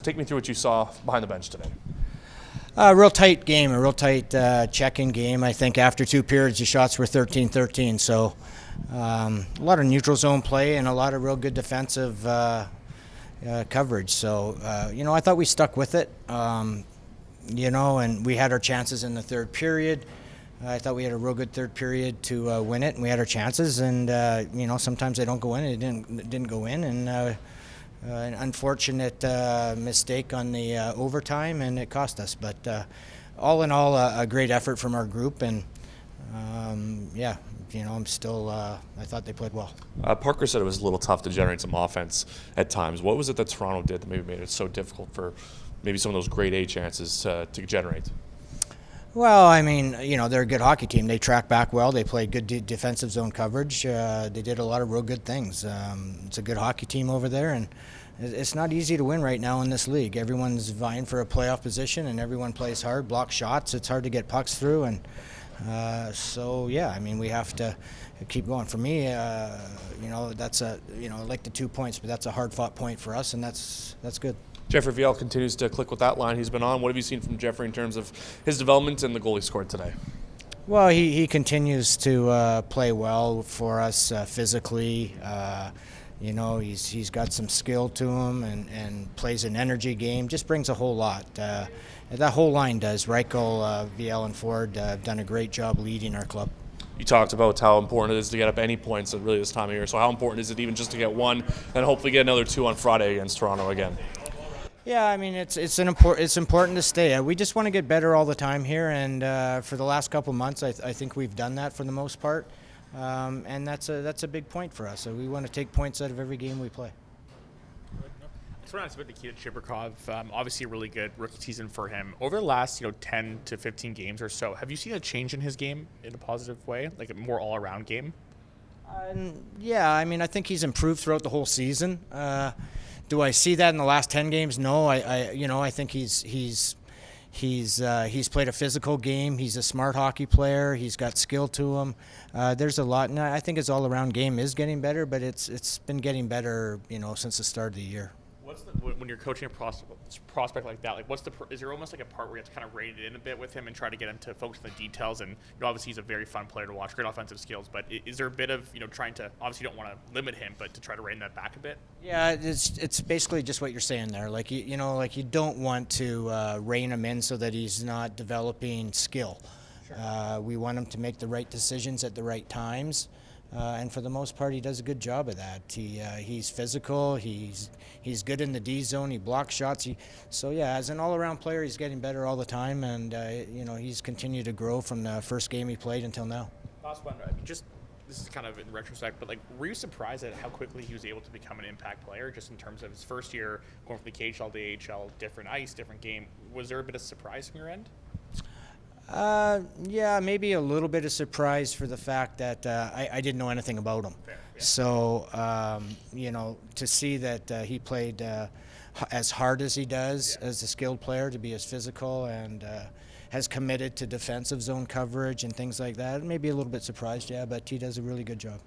Take me through what you saw behind the bench today. A real tight game, a real tight check-in game. I think after two periods, the shots were 13-13. So a lot of neutral zone play and a lot of real good defensive coverage. So, I thought we stuck with it, and we had our chances in the third period. I thought we had a real good third period to win it, and we had our chances. And, sometimes they don't go in. It didn't go in. And an unfortunate mistake on the overtime, and it cost us. But all in all, a great effort from our group, and I'm still. I thought they played well. Parker said it was a little tough to generate some offense at times. What was it that Toronto did that maybe made it so difficult for maybe some of those grade A chances to generate? Well, I mean, they're a good hockey team. They track back well. They play good defensive zone coverage. They did a lot of real good things. It's a good hockey team over there, and it's not easy to win right now in this league. Everyone's vying for a playoff position, and everyone plays hard, blocks shots. It's hard to get pucks through, and we have to keep going. For me, that's I like the 2 points, but that's a hard-fought point for us, and that's good. Jeffrey Viel continues to click with that line he's been on. What have you seen from Jeffrey in terms of his development and the goal he scored today? Well, he continues to play well for us physically. He's got some skill to him and plays an energy game. Just brings a whole lot. That whole line does. Reichel, Viel, and Ford have done a great job leading our club. You talked about how important it is to get up any points at really this time of year. So how important is it even just to get one and hopefully get another two on Friday against Toronto again? Yeah, I mean it's important to stay. We just want to get better all the time here, and for the last couple months, I think we've done that for the most part, and that's a big point for us. So we want to take points out of every game we play. I just want to ask about Nikita Chibrikov. Obviously, a really good rookie season for him. Over the last 10 to 15 games or so, have you seen a change in his game in a positive way, like a more all-around game? I think he's improved throughout the whole season. Do I see that in the last 10 games? No, I think he's played a physical game. He's a smart hockey player. He's got skill to him. There's a lot, and I think his all-around game is getting better, but it's been getting better, since the start of the year. When you're coaching a prospect like that, is there almost like a part where you have to kind of rein it in a bit with him and try to get him to focus on the details? And obviously he's a very fun player to watch, great offensive skills, but is there a bit of trying to, obviously you don't want to limit him, but to try to rein that back a bit? Yeah, it's basically just what you're saying there. Like you don't want to rein him in so that he's not developing skill. Sure. We want him to make the right decisions at the right times. And for the most part, he does a good job of that. He's physical. He's good in the D zone. He blocks shots. As an all-around player, he's getting better all the time, and he's continued to grow from the first game he played until now. Last one. This is kind of in retrospect, but were you surprised at how quickly he was able to become an impact player, just in terms of his first year going from the KHL to AHL, different ice, different game? Was there a bit of surprise from your end? Maybe a little bit of surprise for the fact that I didn't know anything about him. Fair, yeah. So, to see that he played as hard as he does as a skilled player, to be as physical and has committed to defensive zone coverage and things like that, maybe a little bit surprised, but he does a really good job.